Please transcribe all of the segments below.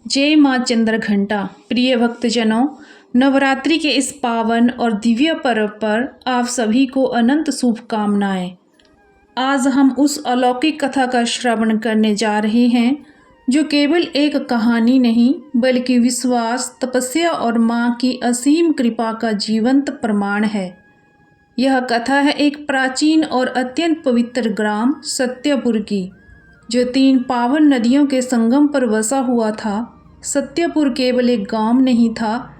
जय माँ चंद्रघंटा। प्रिय भक्तजनों, नवरात्रि के इस पावन और दिव्य पर्व पर आप सभी को अनंत शुभकामनाएं। आज हम उस अलौकिक कथा का श्रवण करने जा रहे हैं जो केवल एक कहानी नहीं बल्कि विश्वास, तपस्या और माँ की असीम कृपा का जीवंत प्रमाण है। यह कथा है एक प्राचीन और अत्यंत पवित्र ग्राम सत्यपुर की, जो 3 पावन नदियों के संगम पर बसा हुआ था। सत्यपुर केवल एक गांव नहीं था,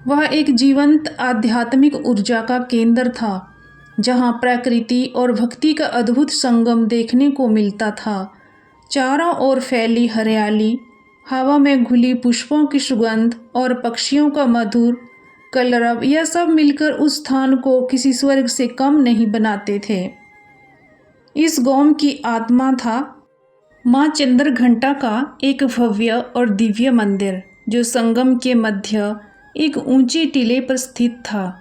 वह एक जीवंत आध्यात्मिक ऊर्जा का केंद्र था, जहां प्रकृति और भक्ति का अद्भुत संगम देखने को मिलता था। चारों ओर फैली हरियाली, हवा में घुली पुष्पों की सुगंध और पक्षियों का मधुर कलरव, यह सब मिलकर उस स्थान को किसी स्वर्ग से कम नहीं बनाते थे। इस गांव की आत्मा था माँ चंद्रघंटा का एक भव्य और दिव्य मंदिर, जो संगम के मध्य एक ऊंची टीले पर स्थित था।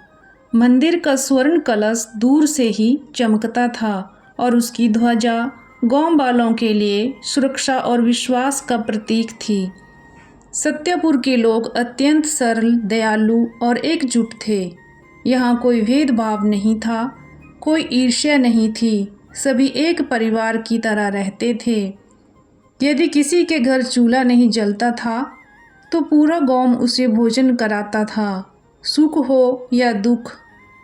मंदिर का स्वर्ण कलश दूर से ही चमकता था और उसकी ध्वजा गांव वालों के लिए सुरक्षा और विश्वास का प्रतीक थी। सत्यपुर के लोग अत्यंत सरल, दयालु और एकजुट थे। यहाँ कोई भेदभाव नहीं था, कोई ईर्ष्या नहीं थी, सभी एक परिवार की तरह रहते थे। यदि किसी के घर चूल्हा नहीं जलता था तो पूरा गांव उसे भोजन कराता था। सुख हो या दुख,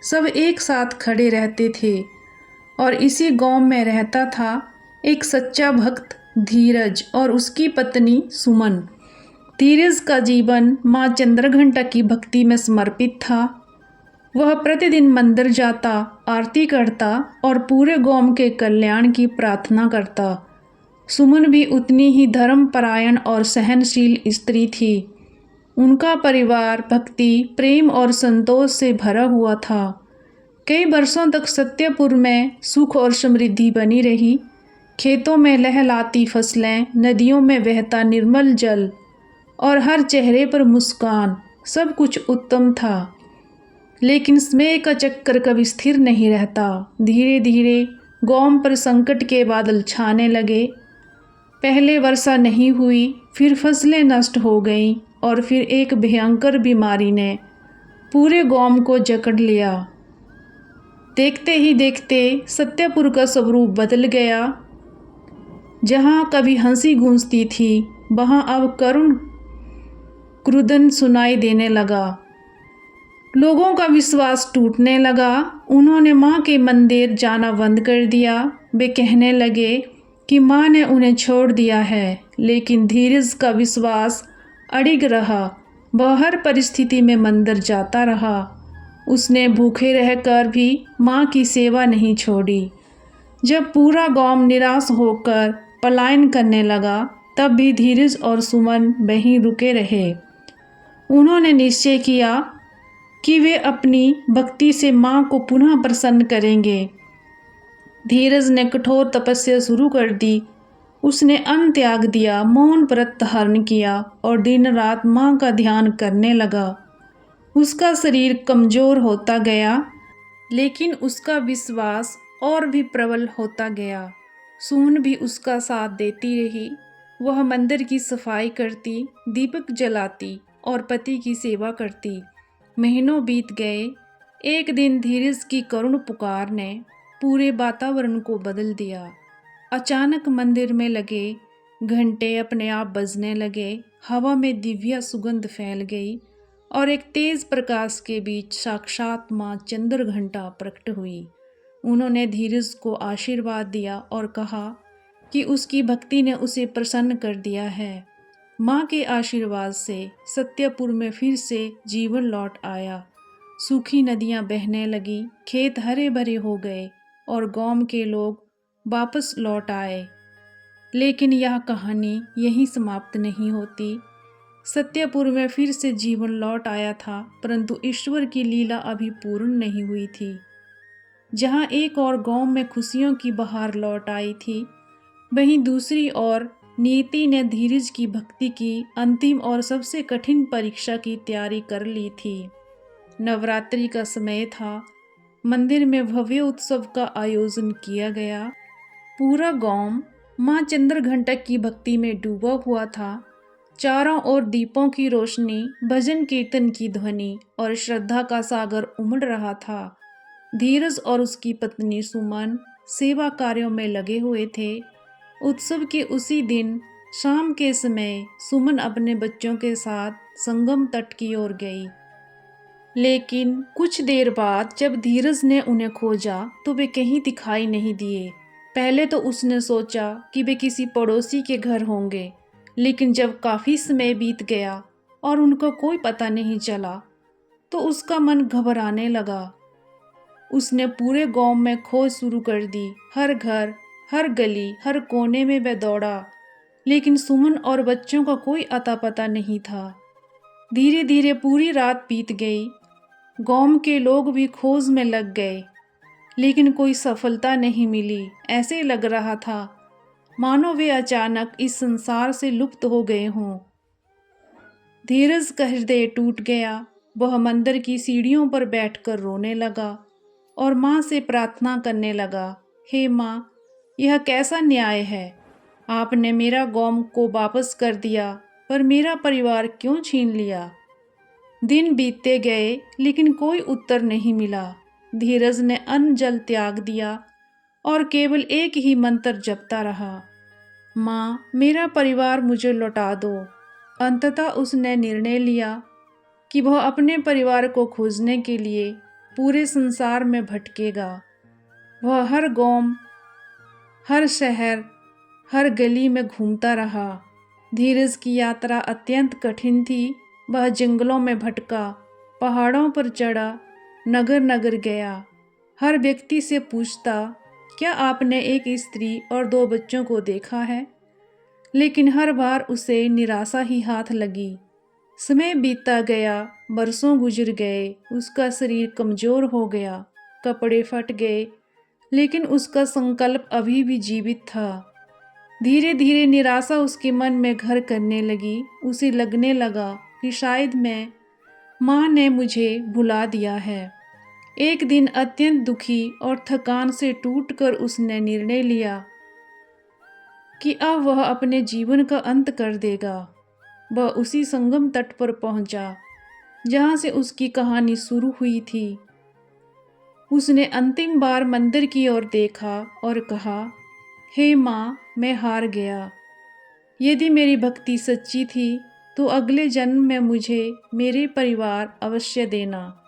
सब एक साथ खड़े रहते थे। और इसी गांव में रहता था एक सच्चा भक्त धीरज और उसकी पत्नी सुमन। धीरज का जीवन माँ चंद्रघंटा की भक्ति में समर्पित था। वह प्रतिदिन मंदिर जाता, आरती करता और पूरे गांव के कल्याण की प्रार्थना करता। सुमन भी उतनी ही धर्मपरायण और सहनशील स्त्री थी। उनका परिवार भक्ति, प्रेम और संतोष से भरा हुआ था। कई वर्षों तक सत्यपुर में सुख और समृद्धि बनी रही। खेतों में लहलाती फसलें, नदियों में बहता निर्मल जल और हर चेहरे पर मुस्कान, सब कुछ उत्तम था। लेकिन समय का चक्कर कभी स्थिर नहीं रहता। धीरे धीरे गांव पर संकट के बादल छाने लगे। पहले वर्षा नहीं हुई, फिर फसलें नष्ट हो गईं और फिर एक भयंकर बीमारी ने पूरे गांव को जकड़ लिया। देखते ही देखते सत्यपुर का स्वरूप बदल गया। जहां कभी हंसी गूंजती थी, वहां अब करुण क्रुदन सुनाई देने लगा। लोगों का विश्वास टूटने लगा। उन्होंने माँ के मंदिर जाना बंद कर दिया। वे कहने लगे कि माँ ने उन्हें छोड़ दिया है, लेकिन धीरज का विश्वास अडिग रहा। वह हर परिस्थिति में मंदिर जाता रहा। उसने भूखे रहकर भी माँ की सेवा नहीं छोड़ी। जब पूरा गांव निराश होकर पलायन करने लगा, तब भी धीरज और सुमन वहीं रुके रहे। उन्होंने निश्चय किया कि वे अपनी भक्ति से माँ को पुनः प्रसन्न करेंगे। धीरज ने कठोर तपस्या शुरू कर दी। उसने अन्न त्याग दिया, मौन व्रत धारण किया और दिन रात माँ का ध्यान करने लगा। उसका शरीर कमजोर होता गया, लेकिन उसका विश्वास और भी प्रबल होता गया। सुमन भी उसका साथ देती रही। वह मंदिर की सफाई करती, दीपक जलाती और पति की सेवा करती। महीनों बीत गए। एक दिन धीरज की करुण पुकार ने पूरे वातावरण को बदल दिया। अचानक मंदिर में लगे घंटे अपने आप बजने लगे। हवा में दिव्य सुगंध फैल गई और एक तेज प्रकाश के बीच साक्षात माँ चंद्रघंटा प्रकट हुई। उन्होंने धीरज को आशीर्वाद दिया और कहा कि उसकी भक्ति ने उसे प्रसन्न कर दिया है। माँ के आशीर्वाद से सत्यपुर में फिर से जीवन लौट आया। सूखी नदियाँ बहने लगी, खेत हरे भरे हो गए और गांव के लोग वापस लौट आए। लेकिन यह कहानी यहीं समाप्त नहीं होती। सत्यपुर में फिर से जीवन लौट आया था, परंतु ईश्वर की लीला अभी पूर्ण नहीं हुई थी। जहाँ एक और गांव में खुशियों की बहार लौट आई थी, वहीं दूसरी ओर नियति ने धीरज की भक्ति की अंतिम और सबसे कठिन परीक्षा की तैयारी कर ली थी। नवरात्रि का समय था। मंदिर में भव्य उत्सव का आयोजन किया गया। पूरा गांव माँ चंद्रघंटा की भक्ति में डूबा हुआ था। चारों ओर दीपों की रोशनी, भजन कीर्तन की ध्वनि और श्रद्धा का सागर उमड़ रहा था। धीरज और उसकी पत्नी सुमन सेवा कार्यों में लगे हुए थे। उत्सव के उसी दिन शाम के समय सुमन अपने बच्चों के साथ संगम तट की ओर गई। लेकिन कुछ देर बाद जब धीरज ने उन्हें खोजा तो वे कहीं दिखाई नहीं दिए। पहले तो उसने सोचा कि वे किसी पड़ोसी के घर होंगे, लेकिन जब काफ़ी समय बीत गया और उनको कोई पता नहीं चला तो उसका मन घबराने लगा। उसने पूरे गांव में खोज शुरू कर दी। हर घर, हर गली, हर कोने में वह दौड़ा, लेकिन सुमन और बच्चों का कोई अता पता नहीं था। धीरे धीरे पूरी रात बीत गई। गांव के लोग भी खोज में लग गए, लेकिन कोई सफलता नहीं मिली। ऐसे लग रहा था मानो वे अचानक इस संसार से लुप्त हो गए हों। धीरज का हृदय टूट गया। वह मंदिर की सीढ़ियों पर बैठकर रोने लगा और माँ से प्रार्थना करने लगा, हे माँ, यह कैसा न्याय है? आपने मेरा गांव को वापस कर दिया, पर मेरा परिवार क्यों छीन लिया? दिन बीतते गए, लेकिन कोई उत्तर नहीं मिला। धीरज ने अन्न जल त्याग दिया और केवल एक ही मंत्र जपता रहा, माँ, मेरा परिवार मुझे लौटा दो। अंततः उसने निर्णय लिया कि वह अपने परिवार को खोजने के लिए पूरे संसार में भटकेगा। वह हर गांव, हर शहर, हर गली में घूमता रहा। धीरज की यात्रा अत्यंत कठिन थी। वह जंगलों में भटका, पहाड़ों पर चढ़ा, नगर नगर गया। हर व्यक्ति से पूछता, क्या आपने एक स्त्री और 2 बच्चों को देखा है? लेकिन हर बार उसे निराशा ही हाथ लगी। समय बीतता गया, बरसों गुजर गए। उसका शरीर कमजोर हो गया, कपड़े फट गए, लेकिन उसका संकल्प अभी भी जीवित था। धीरे धीरे निराशा उसके मन में घर करने लगी। उसे लगने लगा कि शायद माँ ने मुझे भुला दिया है। एक दिन अत्यंत दुखी और थकान से टूटकर उसने निर्णय लिया कि अब वह अपने जीवन का अंत कर देगा। वह उसी संगम तट पर पहुंचा जहां से उसकी कहानी शुरू हुई थी। उसने अंतिम बार मंदिर की ओर देखा और कहा, हे माँ, मैं हार गया। यदि मेरी भक्ति सच्ची थी तो अगले जन्म में मुझे मेरे परिवार अवश्य देना।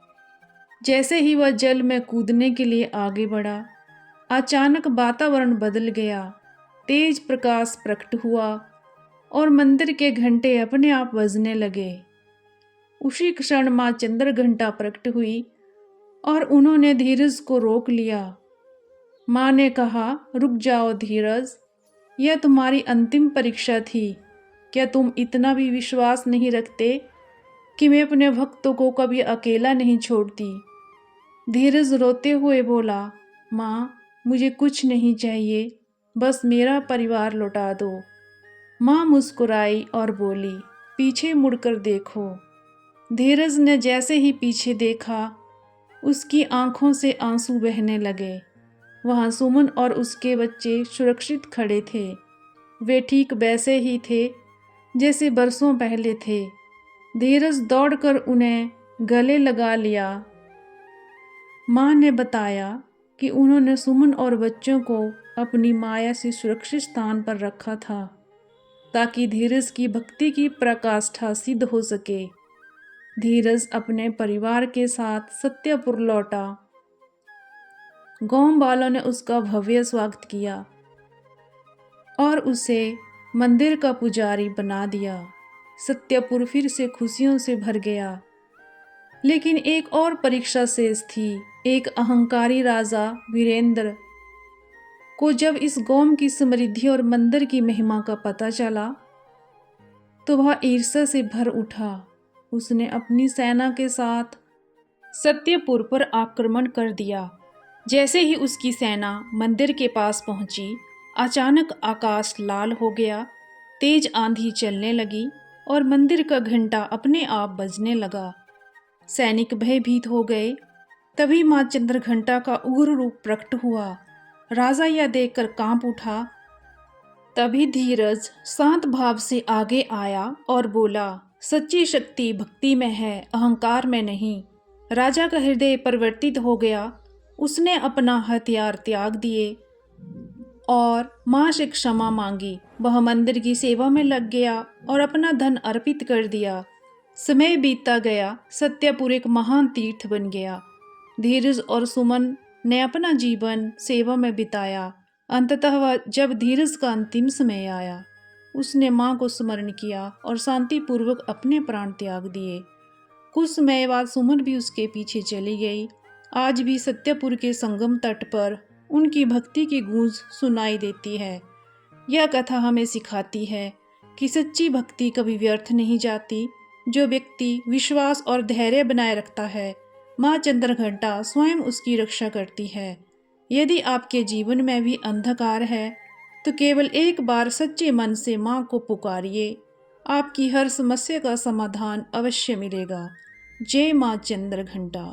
जैसे ही वह जल में कूदने के लिए आगे बढ़ा, अचानक वातावरण बदल गया। तेज प्रकाश प्रकट हुआ और मंदिर के घंटे अपने आप बजने लगे। उसी क्षण माँ चंद्रघंटा प्रकट हुई और उन्होंने धीरज को रोक लिया। माँ ने कहा, रुक जाओ धीरज, यह तुम्हारी अंतिम परीक्षा थी। क्या तुम इतना भी विश्वास नहीं रखते कि मैं अपने भक्तों को कभी अकेला नहीं छोड़ती? धीरज रोते हुए बोला, माँ, मुझे कुछ नहीं चाहिए, बस मेरा परिवार लौटा दो। माँ मुस्कुराई और बोली, पीछे मुड़कर देखो। धीरज ने जैसे ही पीछे देखा, उसकी आंखों से आंसू बहने लगे। वहाँ सुमन और उसके बच्चे सुरक्षित खड़े थे। वे ठीक वैसे ही थे जैसे बरसों पहले थे। धीरज दौड़कर उन्हें गले लगा लिया। माँ ने बताया कि उन्होंने सुमन और बच्चों को अपनी माया से सुरक्षित स्थान पर रखा था ताकि धीरज की भक्ति की पराकाष्ठा सिद्ध हो सके। धीरज अपने परिवार के साथ सत्यपुर लौटा। गांव वालों ने उसका भव्य स्वागत किया और उसे मंदिर का पुजारी बना दिया। सत्यपुर फिर से खुशियों से भर गया। लेकिन एक और परीक्षा शेष थी। एक अहंकारी राजा वीरेंद्र को जब इस गांव की समृद्धि और मंदिर की महिमा का पता चला तो वह ईर्ष्या से भर उठा। उसने अपनी सेना के साथ सत्यपुर पर आक्रमण कर दिया। जैसे ही उसकी सेना मंदिर के पास पहुंची, अचानक आकाश लाल हो गया, तेज आंधी चलने लगी और मंदिर का घंटा अपने आप बजने लगा। सैनिक भयभीत हो गए। तभी माँ चंद्रघंटा का उग्र रूप प्रकट हुआ। राजा यह देखकर कांप उठा तभी धीरज शांत भाव से आगे आया और बोला, सच्ची शक्ति भक्ति में है, अहंकार में नहीं। राजा का हृदय परिवर्तित हो गया। उसने अपना हथियार त्याग दिए और माँ से क्षमा मांगी। वह मंदिर की सेवा में लग गया और अपना धन अर्पित कर दिया। समय बीतता गया, सत्यपुर एक महान तीर्थ बन गया। धीरज और सुमन ने अपना जीवन सेवा में बिताया। अंततः जब धीरज का अंतिम समय आया, उसने माँ को स्मरण किया और शांतिपूर्वक अपने प्राण त्याग दिए। कुछ समय बाद सुमन भी उसके पीछे चली गई। आज भी सत्यपुर के संगम तट पर उनकी भक्ति की गूंज सुनाई देती है। यह कथा हमें सिखाती है कि सच्ची भक्ति कभी व्यर्थ नहीं जाती। जो व्यक्ति विश्वास और धैर्य बनाए रखता है, माँ चंद्रघंटा स्वयं उसकी रक्षा करती है। यदि आपके जीवन में भी अंधकार है तो केवल एक बार सच्चे मन से माँ को पुकारिए, आपकी हर समस्या का समाधान अवश्य मिलेगा। जय माँ चंद्रघंटा।